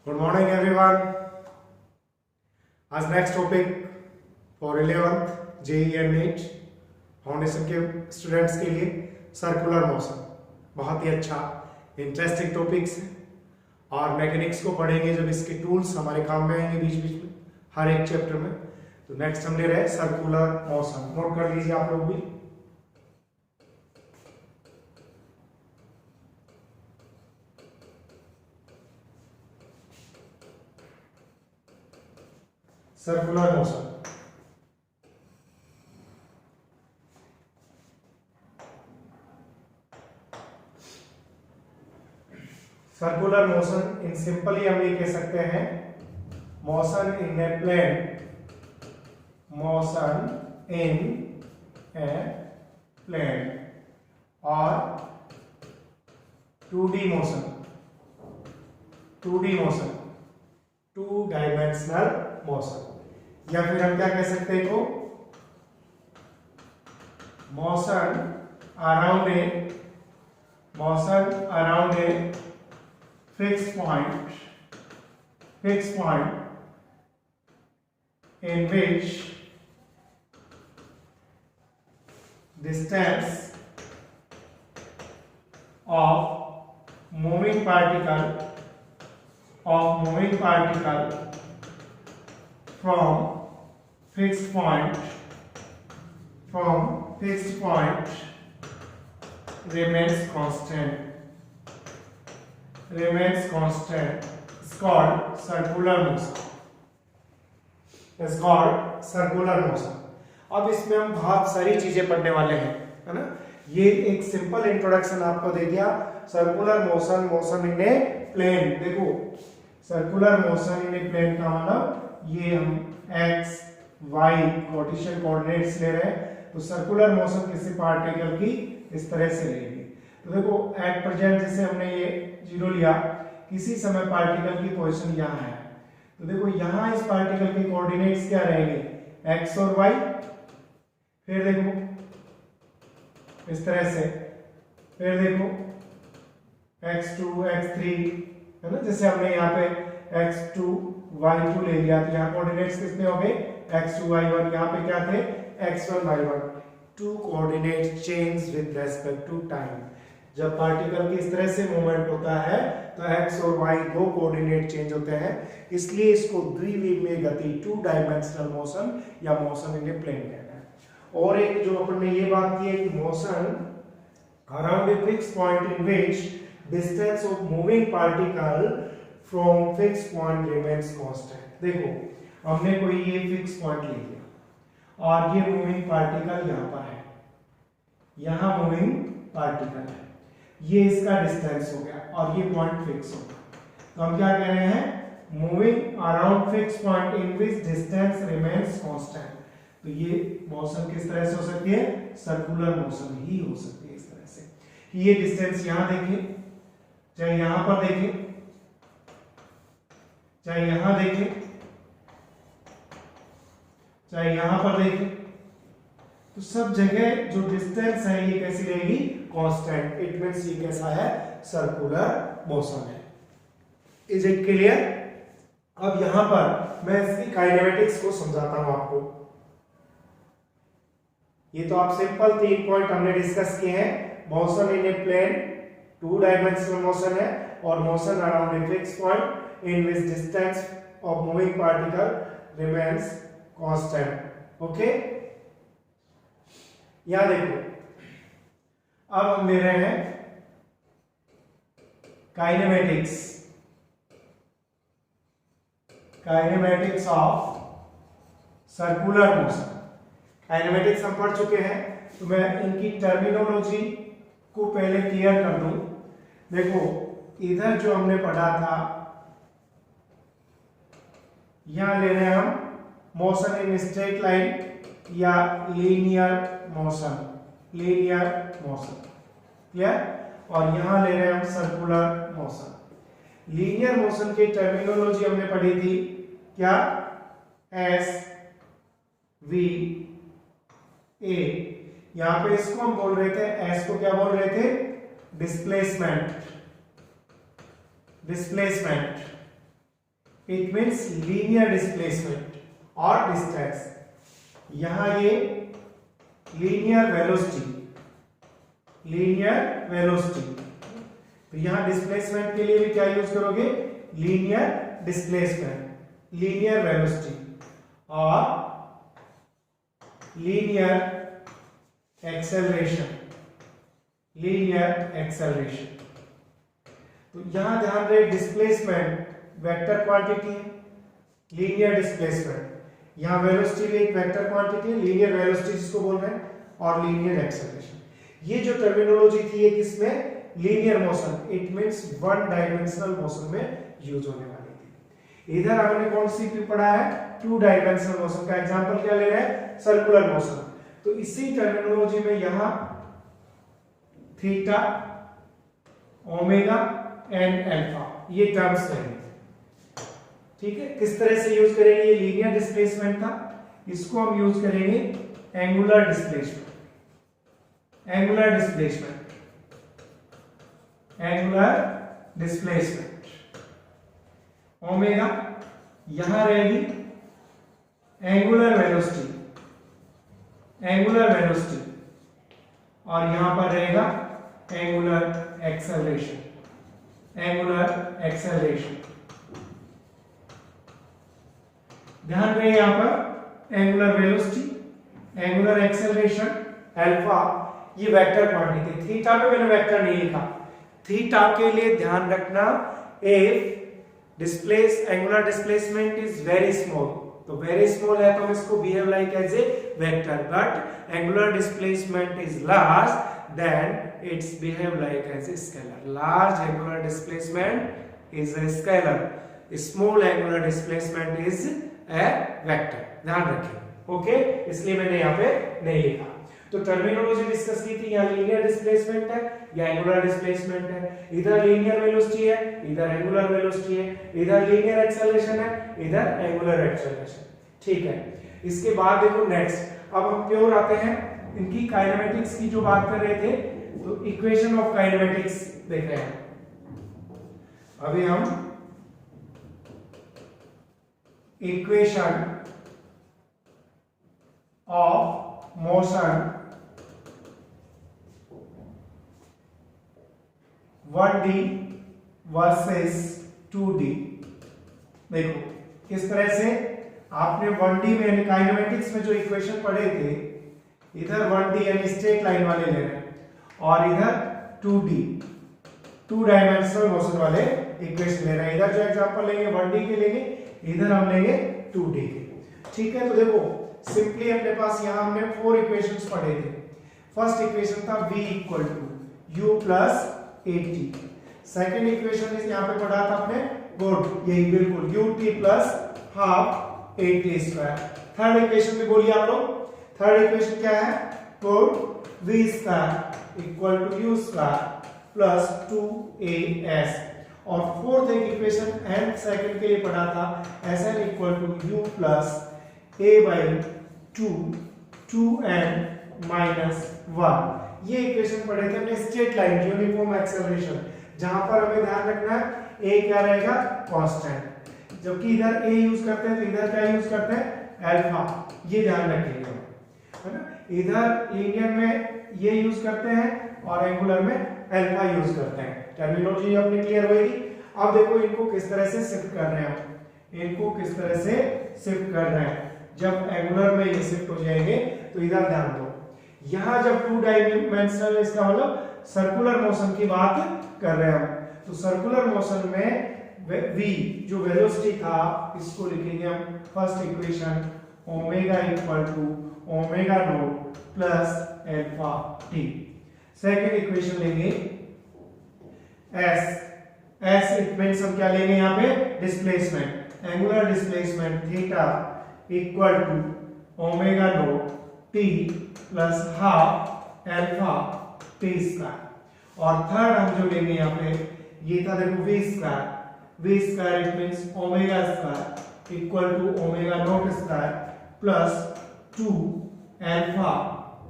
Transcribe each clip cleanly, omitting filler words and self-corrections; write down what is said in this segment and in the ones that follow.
Good morning everyone. आज next topic for 11th JEE and NEET foundation के students के लिए सर्कुलर मोशन। बहुत ही अच्छा इंटरेस्टिंग टॉपिक्स है और मैकेनिक्स को पढ़ेंगे जब इसके टूल्स हमारे काम में आएंगे बीच बीच में हर एक चैप्टर में। तो नेक्स्ट हम ले रहे हैं सर्कुलर मोशन। नोट कर लीजिए आप लोग भी। Circular motion circular motion in simply हम ये कह सकते हैं motion in a plane, motion in a plane और 2D motion, 2D motion, 2 dimensional motion, या फिर हम क्या कह सकते हैं को motion around A fixed point in which distance of moving particle from fixed point remains constant is called circular motion। अब इसमें हम बहुत सारी चीजें पढ़ने वाले हैं, है ना। ये एक सिंपल इंट्रोडक्शन आपको दे दिया। Circular motion in a plane. देखो circular motion in a plane का मतलब ये हम x y कार्टेशियन कोऑर्डिनेट्स ले रहे हैं, तो सर्कुलर मोशन किसी पार्टिकल की इस तरह से लेंगे। तो देखो एट प्रेजेंट जैसे हमने ये 0 लिया, किसी समय पार्टिकल की पोजीशन यहाँ है, तो देखो यहाँ इस पार्टिकल के कोऑर्डिनेट्स क्या रहेंगे x और y। फिर देखो इस तरह से, फिर देखो x2 x3, है ना। जैसे हमने यहाँ पे x2 y2 ले लिया, तो यहाँ कोऑर्डिनेट्स कितने हो गए x2 y1, यहाँ पे क्या थे x1 y1। 2 coordinate change with respect to time. जब पार्टिकल की इस तरह से मूवमेंट होता है तो x और y 2 कोऑर्डिनेट चेंज होते हैं, इसलिए इसको द्विविमीय गति 2 डायमेंशनल मोशन या मोशन इन ए प्लेन कहते हैं। और एक जो अपन ने ये बात की है कि motion around a fix point in which distance of moving particle from fix point remains constant. देखो हमने कोई ये फिक्स पॉइंट ले लिया और ये मूविंग पार्टिकल यहाँ पर है, यहाँ मूविंग पार्टिकल है, ये इसका डिस्टेंस हो गया और ये पॉइंट फिक्स हो गया। तो हम क्या कह रहे हैं moving around fix point in which distance remains constant. तो ये मोशन किस तरह से हो सकती है, सर्कुलर मोशन ही हो सकती है इस तरह से कि ये डिस्टेंस यहां देखें, चाहे यहां पर देखें, चाहे यहां देखें, चाहे यहां पर देखें, तो सब जगह जो डिस्टेंस है ये कैसी रहेगी कांस्टेंट। इट मींस ये कैसा है सर्कुलर मोशन है। Is it clear. अब यहां पर मैं इसकी काइनेमेटिक्स को समझाता हूं आपको। ये तो आप सिंपल 3 पॉइंट हमने डिस्कस किए हैं। Motion in a plane 2 dimensional motion है और motion around a fix point in which distance of moving particle remains constant. Okay, यहां देखो अब हम ले रहे हैं kinematics of circular motion. Kinematics हम पढ़ चुके हैं, तो मैं इनकी टर्मिनोलॉजी को पहले क्लियर कर दूं। देखो इधर जो हमने पढ़ा था, यहां ले रहे हैं हम मोशन इन स्ट्रेट लाइन या लीनियर मोशन, क्लियर। और यहां ले रहे हैं हम सर्कुलर मोशन। लीनियर मोशन की टर्मिनोलॉजी हमने पढ़ी थी क्या, एस वी ए। यहां पे इसको हम बोल रहे थे, एस को क्या बोल रहे थे, displacement, it means linear displacement और डिस्टेंस। यहां ये लीनियर वेलोसिटी, तो यहां डिस्प्लेसमेंट के लिए भी क्या यूज करोगे, लीनियर डिस्प्लेसमेंट, लीनियर वेलोसिटी और लीनियर एक्सेलरेशन, तो यहां ध्यान रहे डिस्प्लेसमेंट वेक्टर क्वांटिटी है, लीनियर डिस्प्लेसमेंट, यहां वेलोसिटी भी एक वेक्टर क्वांटिटी है, लीनियर वेलोसिटी जिसको बोल रहे हैं, और लीनियर एक्सेलरेशन। ये जो टर्मिनोलॉजी थी ये किसमें, linear motion, it means one dimensional motion में यूज होने वाली थी। इधर हमने कौन सी पढ़ा है, टू डायमेंशनल मोशन का एग्जांपल क्या ले रहे हैं, सर्कुलर मोशन। तो इसी टर्मिनोलॉजी में यहां थीटा, ओमेगा एंड अल्फा ये टर्म्स रहेंगे, ठीक है। किस तरह से यूज करेंगे, ये लीनियर डिस्प्लेसमेंट था, इसको हम यूज करेंगे एंगुलर डिस्प्लेसमेंट, ओमेगा यहां रहेगी एंगुलर वेलोसिटी, और यहां पर रहेगा एंगुलर एक्सेलरेशन, ध्यान रहे यहां पर angular velocity, angular acceleration, alpha ये वेक्टर क्वांटिटी। थीटा पे मैंने वेक्टर नहीं लिखा, थीटा के लिए ध्यान रखना, if angular displacement is very small, तो वेरी स्मॉल है तो हम इसको behave like as a vector, but angular displacement is large then it's behave like as a scalar. Large angular displacement is a scalar, small angular displacement is a vector, ध्यान रखिए, okay. इसलिए मैंने यहाँ पे नहीं लिखा। तो टर्मिनोलॉजी डिस्कस की थी, यहाँ लीनियर डिस्प्लेसमेंट है या एंगुलर डिस्प्लेसमेंट है, इधर लीनियर वेलोसिटी है, इधर एंगुलर वेलोसिटी है, इधर लीनियर एक्सेलरेशन है, इधर एंगुलर एक्सेलरेशन, ठीक है। इसके बाद देखो नेक्स्ट, अब हम प्योर आते हैं इनकी काइनेमेटिक्स की जो बात कर रहे थे, तो इक्वेशन ऑफ काइनेमेटिक्स देख रहे हैं। अभी हम equation of motion 1D versus 2D, देखो किस तरह से आपने 1D में काइनेमेटिक्स में जो इक्वेशन पढ़े थे, इधर 1D यानी स्ट्रेट लाइन वाले ले रहे हैं, और इधर 2D टू डायमेंशनल मोशन वाले इक्वेशन ले रहे हैं। इधर जो एग्जांपल लेंगे 1D के लेंगे, इधर हम लेंगे 2D के, ठीक है। तो देखो सिंपली अपने पास यहां हमने 4 इक्वेशंस पढ़े थे। फर्स्ट इक्वेशन था v equal to u plus 80, second equation इस यहां पे पढ़ा था आपने गुड, यही बिल्कुल ut plus half 80 square. Third equation भी बोलिए आप लोग, थर्ड इक्वेशन क्या है, good v square equal to u square plus 2as, और फोर्थ एक इक्वेशन n सेकंड के लिए पढ़ा था sn equal to u plus a by 2n minus 1। ये इक्वेशन पढ़े थे हमने स्ट्रेट लाइन यूनिफॉर्म एक्सेलरेशन, जहां पर हमें ध्यान रखना है a क्या रहेगा, कांस्टेंट, जबकि इधर a यूज करते हैं तो इधर क्या यूज करते हैं, अल्फा, ये ध्यान रखिएगा, है ना। इधर लीनियर में ये यूज करते हैं और एंगुलर में अल्फा यूज करते हैं। टर्मिनोलॉजी अपनी क्लियर होगी। अब देखो इनको किस तरह से शिफ्ट कर रहे हैं, जब एंगुलर में ये शिफ्ट हो जाएंगे तो इधर ध्यान दो, यहां जब टू डायमेंशनल, इसका मतलब सर्कुलर मोशन की बात कर रहे हैं हम, तो सर्कुलर मोशन में v जो वेलोसिटी था इसको लिखेंगे हम first equation omega equal to omega not plus alpha t। Second equation लेंगे s इट मींस हम क्या लेंगे यहाँ पे, displacement, angular displacement theta equal to omega not t plus half alpha t square. और थर्ड हम जो लेंगे यहाँ पे, ये था देखो v square it means omega square equal to omega not square plus 2 alpha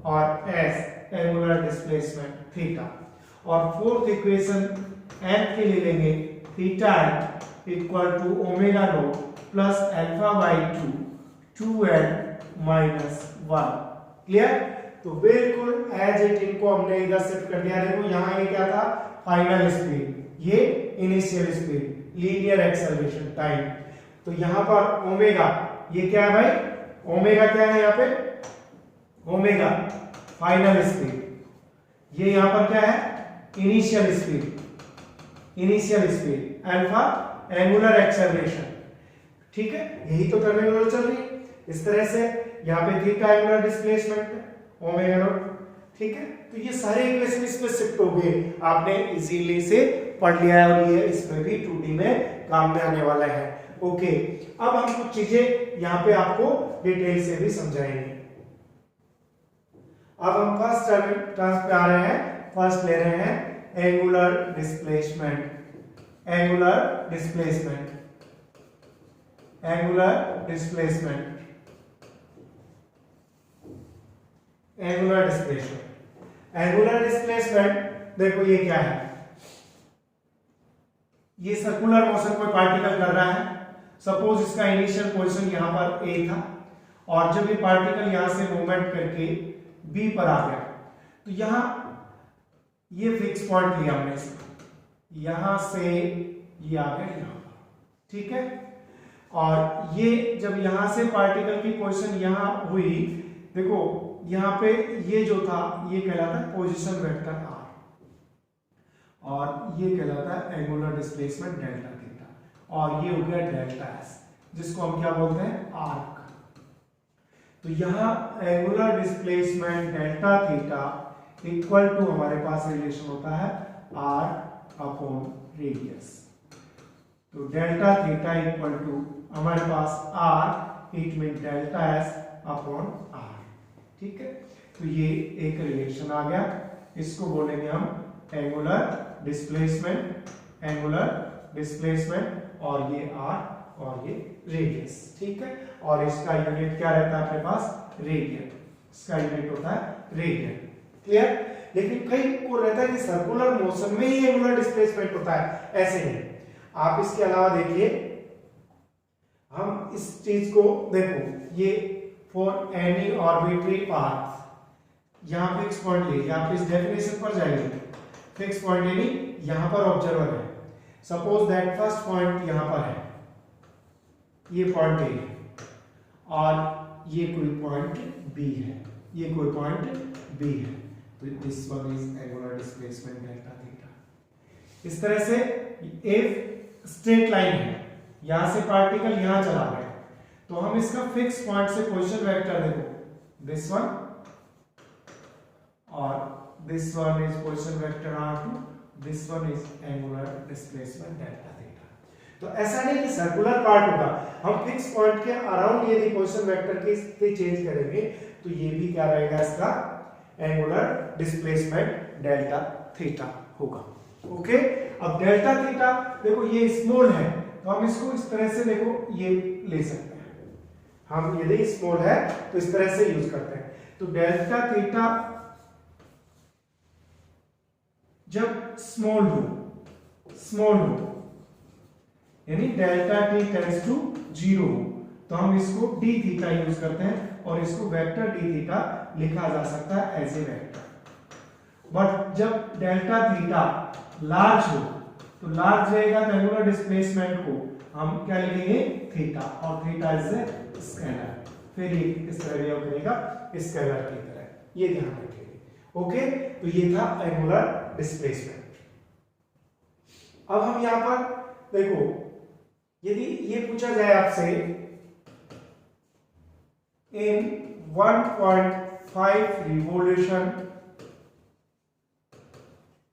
और s एंगुलर डिस्प्लेसमेंट थीटा। और फोर्थ इक्वेशन n के लिए लेंगे theta n equal to omega not plus alpha by 2n minus 1। Clear? तो बिल्कुल as it इनको हमने इधर शिफ्ट कर दिया। देखो यहाँ ये क्या था, फाइनल स्पीड, ये initial speed, linear acceleration time. तो यहाँ पर ओमेगा, ये क्या है भाई, ओमेगा क्या है यहाँ पे, ओमेगा फाइनल स्पीड, ये यहाँ पर क्या है, initial speed, initial speed, alpha angular acceleration. ठीक है, यही तो टर्मिनोलॉजी चल रही है। इस तरह से यहाँ पे theta angular displacement omega naught. ठीक है, तो ये सारे इक्वेशन इसमें शिफ्ट हो गए, आपने इजीली से पढ़ लिया है और ये इसमें भी 2D में काम में आने वाला है। ओके, अब हम कुछ चीजें यहाँ पे आपको डिटेल से भी समझाएंगे। अब हम फर्स्ट टर्म्स पे आ रहे हैं। फर्स्ट ले रहे हैं angular displacement, angular displacement, angular displacement, angular displacement. Angular displacement देखो ये क्या है, ये सर्कुलर मोशन कोई पार्टिकल कर रहा है। सपोज इसका इनिशियल पोजीशन यहां पर ए था और जब ये पार्टिकल यहां से मूवमेंट करके बी पर आ गया तो यहां ये फिक्स पॉइंट लिया हमने इसका, यहां से ये आ गया यहां पर। ठीक है, और ये जब यहां से पार्टिकल की पोजीशन यहां हुई, देखो यहां पे ये जो था ये कहलाता है पोजीशन वेक्टर आर और ये कहलाता है एंगुलर डिस्प्लेसमेंट डेल्टा थीटा, और ये हो गया डेल्टा एस जिसको हम क्या बोलते हैं, आर्क। तो यहाँ angular displacement delta theta equal to हमारे पास रिलेशन होता है आर अपॉन रेडियस। तो डेल्टा थीटा इक्वल टू हमारे पास r, it mean delta S upon r. ठीक है, तो ये एक रिलेशन आ गया, इसको बोलेंगे हम एंगुलर डिस्प्लेसमेंट, एंगुलर डिस्प्लेसमेंट, और ये आर और ये रेडियस। ठीक है, और इसका यूनिट क्या रहता है अपने पास, रेडियन, इसका यूनिट होता है रेडियन। क्लियर? लेकिन कई को रहता है कि सर्कुलर मोशन में ही एंगुलर डिस्प्लेसमेंट होता है, ऐसे नहीं। आप इसके अलावा देखिए, हम इस चीज को देखो, ये फॉर एनी ऑर्बिटरी पाथ, यहां फिक्स पॉइंट लीजिए, आप इस डेफिनेशन पर जाइए। फिक्स पॉइंट यानी यहां पर ऑब्जर्वर है, सपोज दैट फर्स्ट पॉइंट यहां पर है, ये पॉइंट ए है और ये कोई पॉइंट बी है, ये कोई पॉइंट बी है, तो this one is angular displacement delta theta. इस तरह से एक स्ट्रेट लाइन है, यहां से पार्टिकल यहां चला गया तो हम इसका फिक्स पॉइंट से पोजीशन वेक्टर देखो, दिस वन और this one is position vector r2, this one is angular displacement delta theta। तो ऐसा नहीं कि सर्कुलर पार्ट होगा, हम फिक्स पॉइंट के अराउंड यदि पोजीशन वेक्टर के चेंज करेंगे तो ये भी क्या रहेगा, इसका एंगुलर डिस्प्लेसमेंट डेल्टा थीटा होगा। ओके, अब डेल्टा थीटा देखो ये स्मॉल है तो हम इसको इस तरह से देखो ये ले सकते हैं, हम यदि स्मॉल है तो इस तरह से यूज करते हैं। तो डेल्टा थीटा जब स्मॉल हो यानी डेल्टा टी टेंड्स टू 0 हो तो हम इसको डी थीटा यूज करते हैं और इसको वेक्टर डी थीटा लिखा जा सकता है एज ए वेक्टर। बट जब डेल्टा थीटा लार्ज हो तो लार्ज रहेगा तो एंगुलर डिस्प्लेसमेंट को हम क्या लिखेंगे, थीटा, और थीटा इज ए स्केलर, फिर ये इस तरह बिहेव करेगा स्केलर की तरह, ये ध्यान रखेंगे। ओके, तो ये था एंगुलर डिस्प्लेसमेंट। अब हम यहां पर देखो, यदि ये पूछा जाए आपसे इन 1.5 revolution,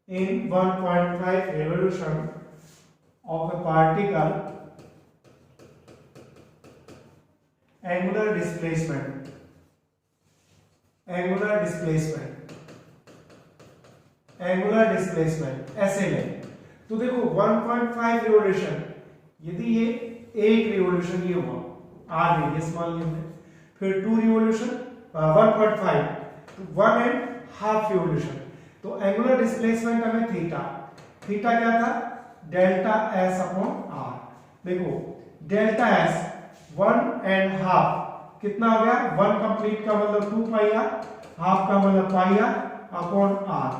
in 1.5 revolution of a particle, angular displacement, angular displacement, angular displacement ऐसे लें तो देखो 1.5 रिवॉल्यूशन, यदि ये एक रिवॉल्यूशन ये हुआ, आर रेडियस मान लेंगे, फिर 2 रिवॉल्यूशन 1.5 तो 1.5 रिवॉल्यूशन, तो एंगुलर डिस्प्लेसमेंट हमें थीटा थीटा क्या था, डेल्टा एस अपॉन आर। देखो डेल्टा एस 1.5 कितना हो गया, 1 कंप्लीट का मतलब 2 पाई आर, हाफ का मतलब pi r upon r.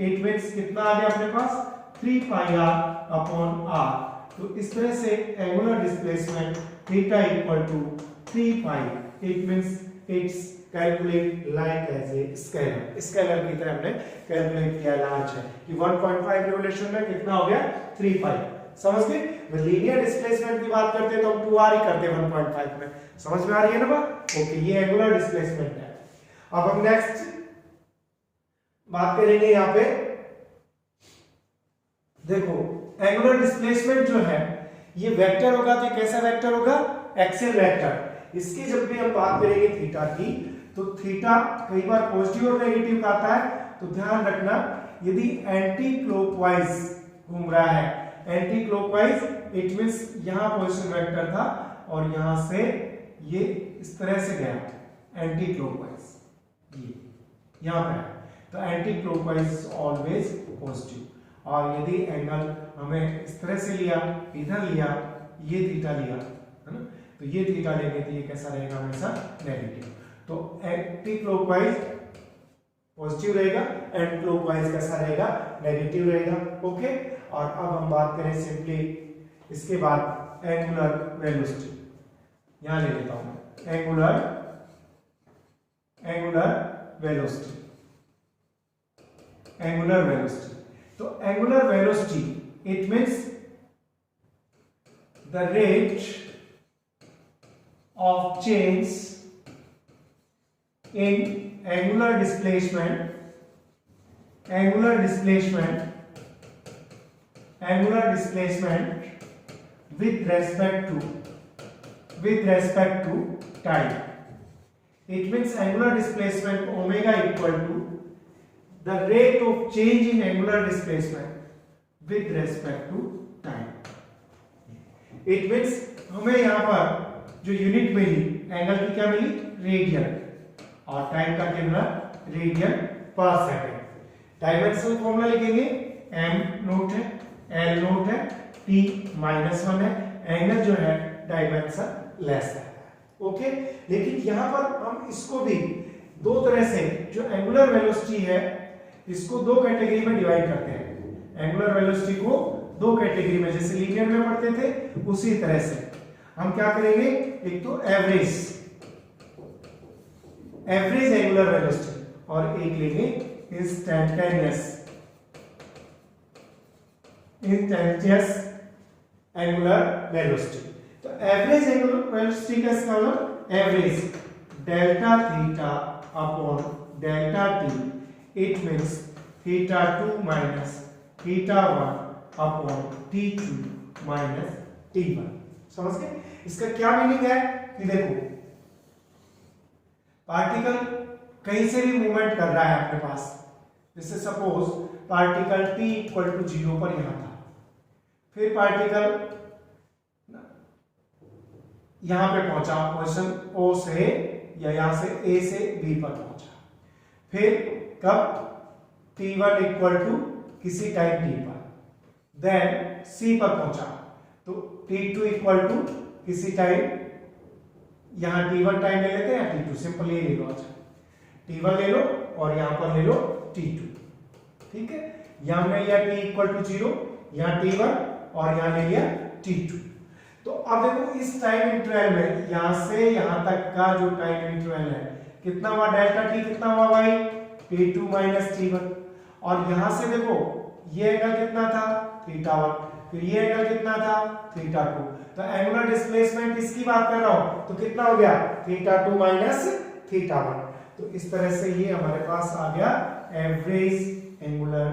It means कितना आ गया अपने पास, 3 पाई आर अपॉन आर। तो इस तरह से angular displacement theta equal to 3 pi. It means it's calculate like as a scalar, scalar की तरह हमने कैलकुलेट किया लार्ज है कि 1.5 रिवोल्यूशन में कितना हो गया, 3 पाई। समझ गए। लीनियर डिस्प्लेसमेंट की बात करते हैं तो हम 2r ही करते हैं 1.5 में। समझ में आ रही है ना बात। ओके, ये एंगुलर डिस्प्लेसमेंट है। अब हम नेक्स्ट बात करेंगे यहाँ पे। देखो एंगुलर डिस्प्लेसमेंट जो है ये वेक्टर होगा, तो कैसा वेक्टर होगा, एक्सियल वेक्टर। इसकी जब भी हम बात करेंगे थीटा की, तो थीटा कई बार पॉजिटिव और नेगेटिव का आता है, तो ध्यान रखना यदि एंटी क्लॉकवाइज घूम रहा है, एंटी क्लॉकवाइज इट मींस यहां पोजीशन वेक्टर था और यहां से ये इस तरह से गया एंटी क्लॉकवाइज, ये यहां पे है, तो एंटी क्लॉकवाइज ऑलवेज पॉजिटिव। और यदि एंगल हमें इस तरह से लिया, इधर लिया, ये थीटा लिया है ना, तो ये थीटा लेंगे तो ये कैसा रहेगा, हमेशा नेगेटिव। तो एंटी क्लॉकवाइज पॉजिटिव रहेगा, एंड क्लॉकवाइज कैसा रहेगा, नेगेटिव रहेगा। ओके। और अब हम बात करें सिंपली इसके बाद एंगुलर वेलोसिटी, यहां ले लेता हूं मैं एंगुलर वेलोसिटी। तो angular velocity it means the rate of change in angular displacement with respect to time. It means angular displacement omega equal to the rate of change in angular displacement with respect to time. It means हमें यहाँ पर जो unit मिली angle की क्या मिली, radian, और time का क्या मिला, रेडियन पर सेकेंड। डायमेंशनल फॉर्मूला लिखेंगे, m नोट है, l नोट है, t -1 है, एंगल जो है डायमेंशन लेस है। ओके। लेकिन यहां पर हम इसको भी दो तरह से, जो एंगुलर वेलोसिटी है इसको दो कैटेगरी में डिवाइड करते हैं। एंगुलर वेलोसिटी को दो कैटेगरी में, जैसे लीनियर में पढ़ते थे उसी तरह से हम क्या करेंगे, एक तो एवरेज एंगुलर वेलोसिटी और एक लेंगे इंस्टेंटेनियस एंगुलर वेलोसिटी। तो एवरेज एंगुलर वेलोसिटी का इसका मतलब average delta theta upon delta T. It means theta 2 minus theta 1 upon t2 minus t1। समझ गए। इसका क्या मीनिंग है कि देखो पार्टिकल कहीं से भी मूवमेंट कर रहा है अपने पास, जैसे suppose particle t equal to 0 पर यहां था, फिर पार्टिकल यहां पे पहुंचा पोजीशन O से, या यहां से A से B पर पहुंचा, फिर कब t1 इक्वल टू किसी टाइम t पर, देन C पर पहुंचा तो t2 इक्वल टू किसी टाइम, यहां t1 टाइम ले लेते हैं, t2 सिंपल ये ले लो, अच्छा t1 ले लो और यहां पर ले लो t2, ठीक है। यहां हमने लिया t इक्वल टू 0, यहां t1 और यहां ले लिया t2। तो अब देखो इस टाइम इंटरवल में यहां से यहां तक का जो टाइम इंटरवल है कितना हुआ, डेल्टा t कितना हुआ भाई, t2 माइनस t1। और यहां से देखो ये एंगल कितना था, θ1, फिर ये एंगल कितना था, θ2। तो एंगुलर डिस्प्लेसमेंट इसकी बात कर रहा हूं तो कितना हो गया, θ2 माइनस θ1। तो इस तरह से ये हमारे पास आ गया एवरेज एंगुलर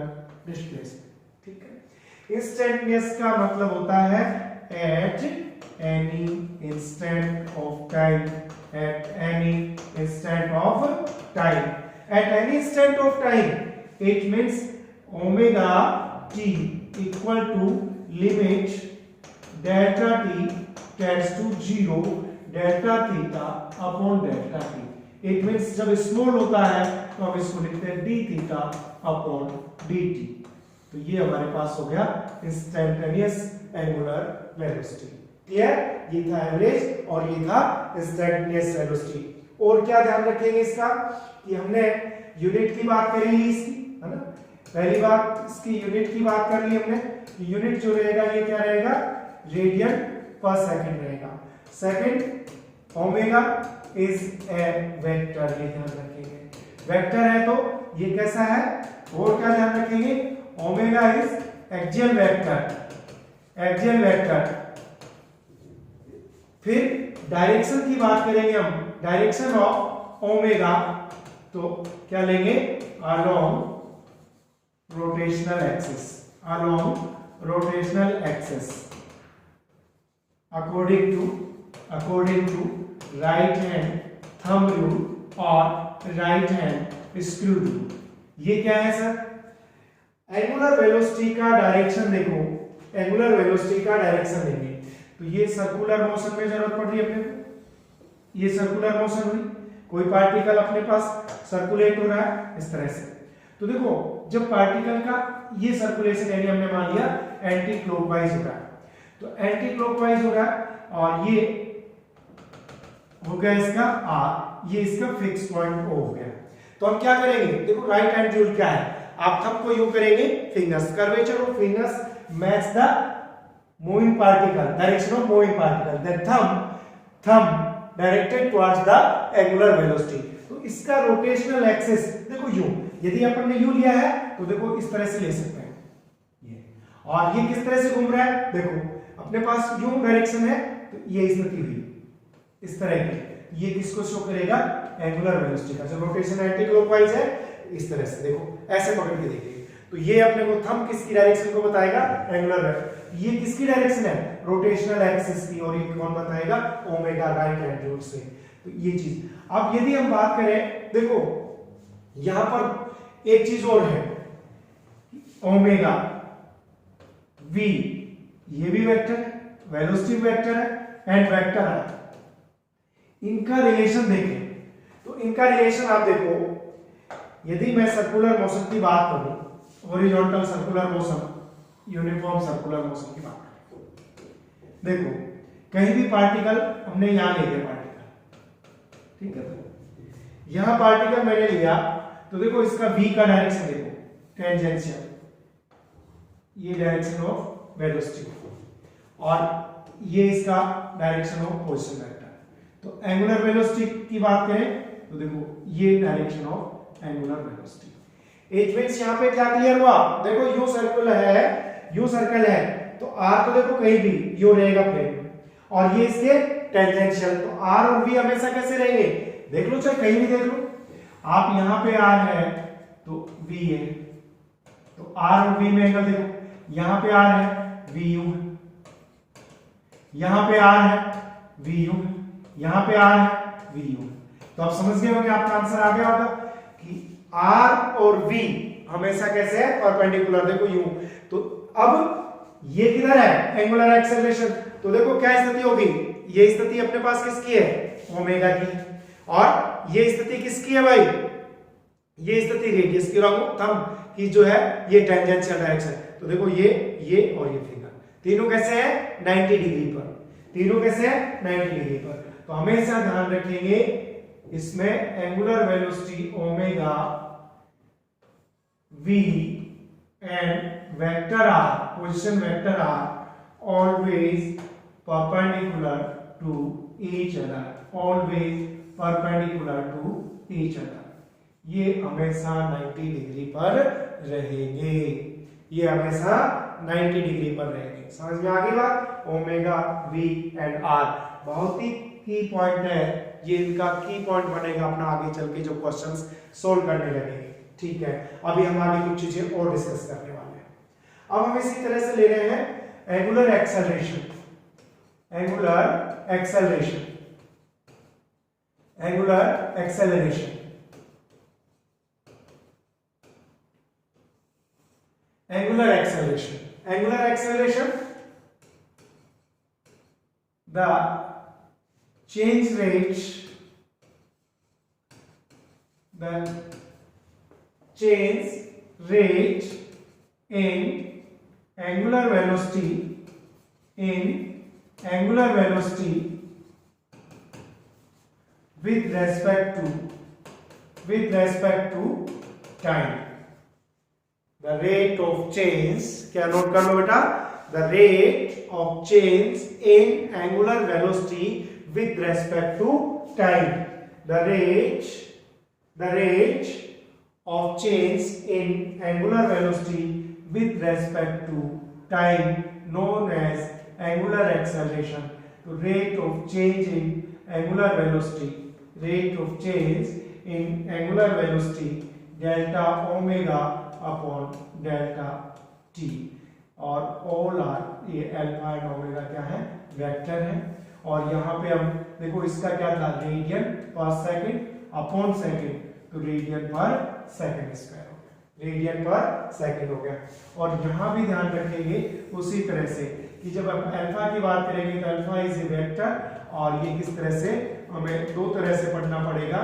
डिस्प्लेसमेंट, ठीक है। इंस्टेंटेनियस का मतलब होता है at any instant of time, at any instant of time, at any instant of time it means omega t equal to limit delta t tends to 0 delta theta upon delta t। It means जब small होता है तो हम इसको लिखते हैं d theta upon dt। तो ये हमारे पास हो गया इंस्टेंटेनियस एंगुलर वेलोसिटी। क्लियर? ये था एवरेज और ये था इंस्टेंटेनियस वेलोसिटी। और क्या ध्यान रखेंगे इसका कि हमने यूनिट की बात करी इसकी, है ना? पहली बात इसकी यूनिट की बात कर ली हमने। यूनिट जो रहेगा ये क्या रहेगा? रेडियन पर सेकंड रहेगा। Second omega is a vector, ये ध्यान रखेंगे। वेक्टर है तो ये कैसा है? और क्या ध्यान रखेंगे? Omega is axial vector, axial vector. फिर डायरेक्शन की बात करेंगे हम, डायरेक्शन ऑफ ओमेगा, तो क्या लेंगे? Along rotational axis, along rotational axis according to right hand thumb rule और right hand screw rule। ये क्या है सर? एंगुलर वेलोसिटी का डायरेक्शन देखो, एंगुलर वेलोसिटी का डायरेक्शन देंगे तो ये सर्कुलर मोशन में जरूरत पड़ रही है अपने को। ये सर्कुलर मोशन हुई, कोई पार्टिकल अपने पास सर्कुलेट हो रहा है इस तरह से। तो देखो जब पार्टिकल का ये सर्कुलेशन एरिया हमने मान लिया एंटी क्लॉकवाइज हो रहा है, तो एंटी क्लॉकवाइज हो रहा है और ये हो गया इसका आर, ये इसका फिक्स पॉइंट ओ हो गया। तो हम क्या करेंगे? देखो राइट हैंड रूल क्या है? आप थंब को यूं करेंगे, fingers curvature of fingers match the moving particle, direction of moving particle, then thumb directed towards the angular velocity. तो इसका रोटेशनल एक्सिस देखो यूं, यदि अपन ने यूं लिया है तो देखो इस तरह से ले सकते हैं ये, और ये किस तरह से घूम रहा है? देखो अपने पास यूं डायरेक्शन है तो ये स्थिति हुई इस तरह की, ये किसको शो करेगा? एंगुलर वेलोसिटी का। जब रोटेशन एंटी क्लॉकवाइज है इस तरह से, देखो ऐसे पकड़ के देखिए तो ये अपने को थंब किसकी डायरेक्शन को बताएगा? एंगुलर। ये किसकी डायरेक्शन है? रोटेशनल एक्सिस की। और ये कौन बताएगा? ओमेगा, राइट हैंड रूल से। तो ये चीज। अब यदि हम बात करें, देखो यहां पर एक चीज और है, ओमेगा वी, ये भी वेक्टर है, वेलोसिटी वेक्टर है एंड वेक्टर है। इनका रिलेशन देखें तो इनका रिलेशन आप देखो, यदि मैं सर्कुलर मोशन की बात करूं, horizontal circular motion, uniform circular motion की बात करें, देखो कहीं भी पार्टिकल हमने यहां ले लिया पार्टिकल, ठीक है? तो यहां पार्टिकल मैंने लिया तो देखो इसका v का डायरेक्शन देखो, टेंजेंशियल, ये डायरेक्शन ऑफ वेलोसिटी, और ये इसका डायरेक्शन ऑफ पोजीशन वेक्टर। तो एंगुलर वेलोसिटी की बात करें तो देखो ये direction of angular velocity. It means यहां पे क्या क्लियर हुआ? देखो यू सर्कल है, यू सर्कल है तो आर तो देखो कहीं भी यू रहेगा प्लेन में, और ये इसके टेंजेंशियल, तो आर और वी हमेशा कैसे रहेंगे? देख लो, चाहे कहीं भी देख लो, आप यहां पे आर है तो वी है, तो आर और वी में एंगल देखो, यहां पे आर है वी यू है, यहां पे आर है वी यू, यहां पे आर है वी यू। तो आप समझ गए होंगे, आपका आंसर आ गया होगा कि आर और वी हमेशा कैसे है? परपेंडिकुलर। देखो यूं, तो अब ये किधर है? Angular acceleration. तो देखो क्या स्थिति होगी? ये स्थिति अपने पास किसकी है? ओमेगा की। और ये स्थिति किसकी है भाई? ये स्थिति रेडियस की, थंब की जो है ये टेंजेंशियल डायरेक्शन। तो देखो ये और ये फिगर तीनों कैसे है? 90 डिग्री पर। तीनों कैसे है? 90 डिग्री पर। तो हमेशा ध्यान रखेंगे इसमें angular velocity omega v and vector r, position vector r always perpendicular to each other, always perpendicular to each other। ये हमेशा 90 डिग्री पर रहेंगे, ये हमेशा 90 डिग्री पर रहेंगे। समझ में आ गई बात? ओमेगा v एंड r बहुत ही की पॉइंट है, ये इनका की पॉइंट बनेगा अपना आगे चल के जो क्वेश्चंस सोल्व करने लगेंगे। ठीक है, अभी हम आगे कुछ चीजें और डिस्कस करने वाले हैं। अब हम इसी तरह से ले रहे हैं angular acceleration, angular acceleration, angular acceleration, angular acceleration, angular acceleration, the change rate, the change rate in angular velocity with respect to time. The rate of change, क्या नोट कर लो बेटा, the rate of change in angular velocity with respect to time. The rate of change in angular velocity with respect to time known as angular acceleration. So rate of change in angular velocity delta omega upon delta t, और all are, ये alpha and omega क्या है, vector है। और यहाँ पे हम देखो इसका क्या था, रेडियन पर सेकंड अपॉन सेकंड, तो रेडियन पर सेकंड स्क्वायर हो गया, रेडियन पर सेकंड हो गया। और यहाँ भी ध्यान रखेंगे उसी तरह से कि जब हम अल्फा की बात करेंगे तो अल्फा इज ए वेक्टर, और ये किस तरह से हमें दो तरह से पढ़ना पड़ेगा,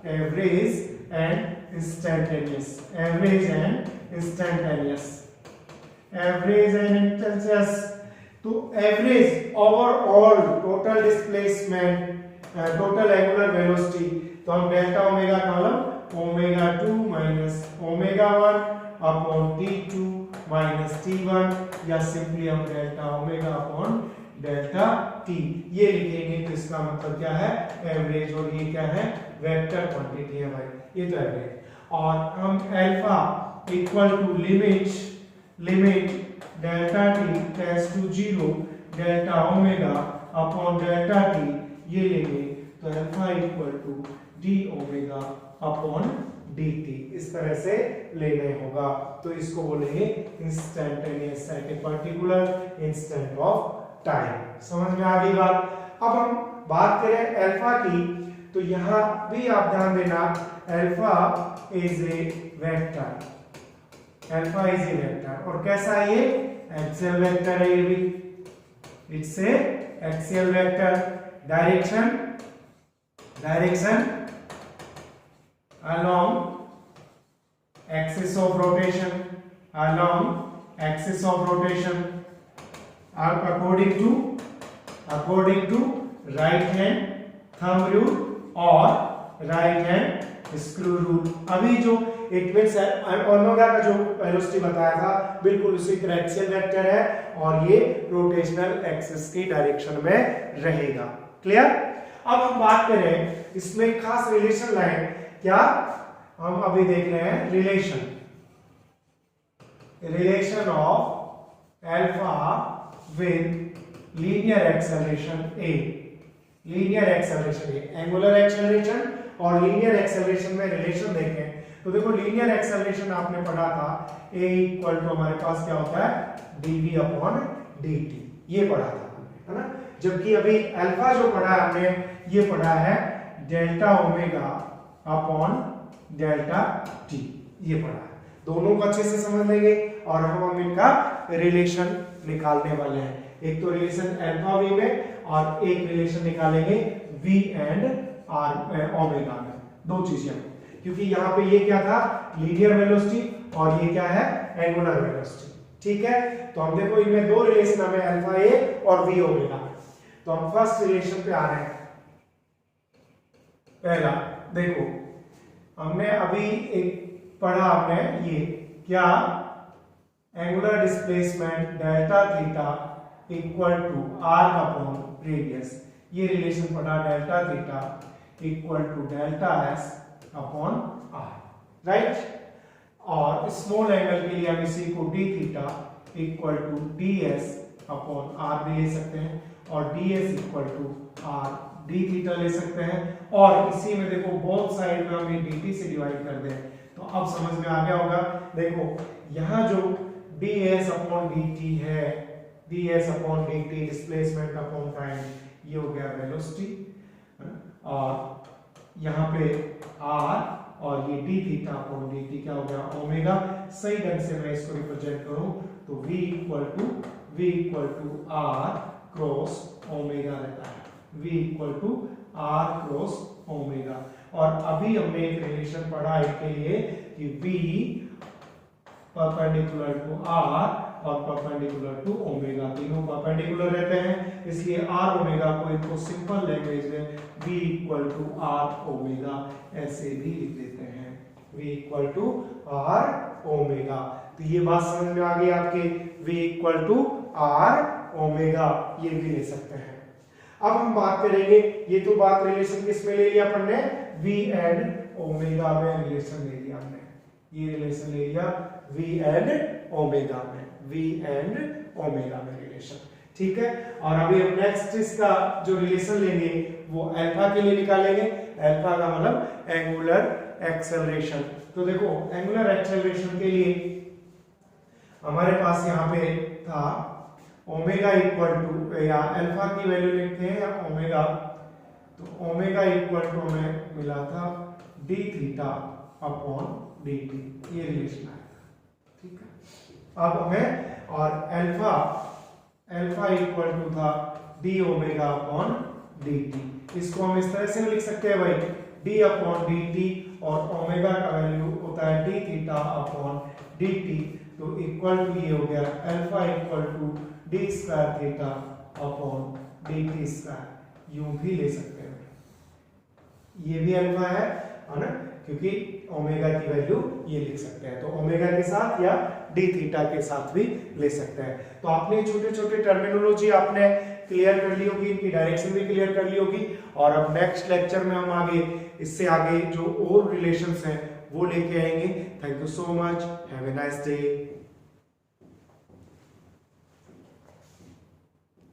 एवरेज एंड इंस्टेंटेनियस। तो average overall total displacement, total angular velocity, तो हम delta omega column omega 2 minus omega 1 upon t2 minus t1, या सिंपली हम delta omega upon delta t ये लिखेंगे। तो इसका मतलब क्या है, एवरेज, और ये क्या है, वेक्टर क्वांटिटी है भाई, ये तो एवरेज। और हम alpha equal to limit delta t tends to 0 delta omega upon delta t ये लेंगे, तो alpha equal to d omega upon dt, इस तरह से लेना होगा। तो इसको बोलेंगे instantaneous at a particular instant of time. समझ में आ गई बात। अब हम बात करें अल्फा की, तो यहां भी आप ध्यान देना, अल्फा इज ए वेक्टर, और कैसा है ये, एक्सियल वेक्टर है ये भी, it's a axial vector. Direction along axis of rotation according to right hand thumb rule और right hand screw rule। अभी जो इट मींस ओमेगा का जो वेलोसिटी बताया था बिल्कुल उसी तरह एक्सियल वेक्टर है, और ये रोटेशनल एक्सिस की डायरेक्शन में रहेगा। क्लियर। अब हम बात करें इसमें खास रिलेशन लाइन, क्या हम अभी देख रहे हैं, relation of alpha with linear acceleration A, angular acceleration और लीनियर एक्सेलरेशन में रिलेशन देखें तो देखो लीनियर एक्सेलरेशन आपने पढ़ा था, a इक्वल टू हमारे पास क्या होता है, dv अपॉन dt, ये पढ़ा था है ना। जबकि अभी अल्फा जो पढ़ा है हमने, ये पढ़ा है delta omega upon delta T, ये पढ़ा है। दोनों को अच्छे से समझ लेंगे और हम इनका रिलेशन निकालने वाले हैं। एक तो रिलेशन अल्फा वी में और एक रिलेशन निकालेंगे वी एंड आर ओमेगा में, दो चीजें, क्योंकि यहाँ पे ये क्या था, लीनियर वेलोसिटी, और ये क्या है, एंगुलर वेलोसिटी। ठीक है, तो हम देखो इनमें दो रिलेशन हमें अल्फा ए और वी ओमेगा। तो हम फर्स्ट रिलेशन पे आ रहे हैं। पहला देखो, हमने अभी एक पढ़ा, हमने ये क्या, angular displacement delta theta equal to R upon radius, ये रिलेशन पढ़ा, delta theta equal to delta S upon R, right. और स्मॉल एंगल के लिए हम इसी को D theta equal to D S upon R भी ले सकते हैं, और D S equal to R D theta ले सकते हैं। और इसी में देखो बोथ साइड में हम dt से डिवाइड कर दें, तो अब समझ में आ गया होगा। देखो यहाँ जो ds अपॉन dt है, ds upon dt displacement upon time, ये हो गया वेलोसिटी, और यहाँ पे r और ये d थीटा अपॉन dt क्या हो गया, ओमेगा। सही ढंग से मैं इसको रिप्रेजेंट करूं तो v इक्वल टू r क्रॉस ओमेगा रहता है, v इक्वल टू r क्रॉस ओमेगा। और अभी हमने एक रिलेशन पढ़ा इसके लिए कि v परपेंडिकुलर टू आर और परपेंडिकुलर टू ओमेगा, तीनों परपेंडिकुलर रहते हैं, इसलिए आर ओमेगा को इनको सिंपल लैंग्वेज में v equal to R omega ऐसे भी लिख देते हैं, v equal to R omega. तो ये बात समझ में आ गई आपके, v equal to R omega, ये भी ले सकते हैं। अब हम बात करेंगे, ये तो बात रिलेशन किस में ले लिया अपन ने, v एंड ओमेगा में रिलेशन ले लिया हमने, ये रिलेशन ले लिया v एंड ओमेगा में, v एंड ओमेगा में रिलेशन, ठीक है। और अभी हम नेक्स्ट इसका जो रिलेशन लेंगे वो अल्फा के लिए निकालेंगे, अल्फा का मतलब एंगुलर एक्सेलरेशन। तो देखो एंगुलर एक्सेलरेशन के लिए हमारे पास यहाँ पे था ओमेगा इक्वल टू, या अल्फा की वैल्यू लिखते हैं या ओमेगा, तो ओमेगा इक्वल टू हमें मिला था D theta upon D T, ये रिलेशन आएगा, ठीक है। अब हमें और अल्फा इक्वल टू था D omega upon D T, इसको हम इस तरह से लिख सकते हैं भाई, डी अपॉन डी टी और ओमेगा का वैल्यू होता है D theta upon D T, तो इक्वल टू ये हो गया alpha equal to D square theta upon D T square, यूं भी ले सकते हैं, ये भी अल्फा है ना, क्योंकि ओमेगा की वैल्यू ये लिख सकते हैं, तो ओमेगा के साथ या डी थीटा के साथ भी ले सकते हैं। तो आपने छोटे छोटे टर्मिनोलॉजी आपने क्लियर कर ली होगी, इनकी डायरेक्शन भी क्लियर कर ली होगी, और अब नेक्स्ट लेक्चर में हम आगे इससे आगे जो और रिलेशंस हैं वो लेके आएंगे। Thank you so much, have a nice day.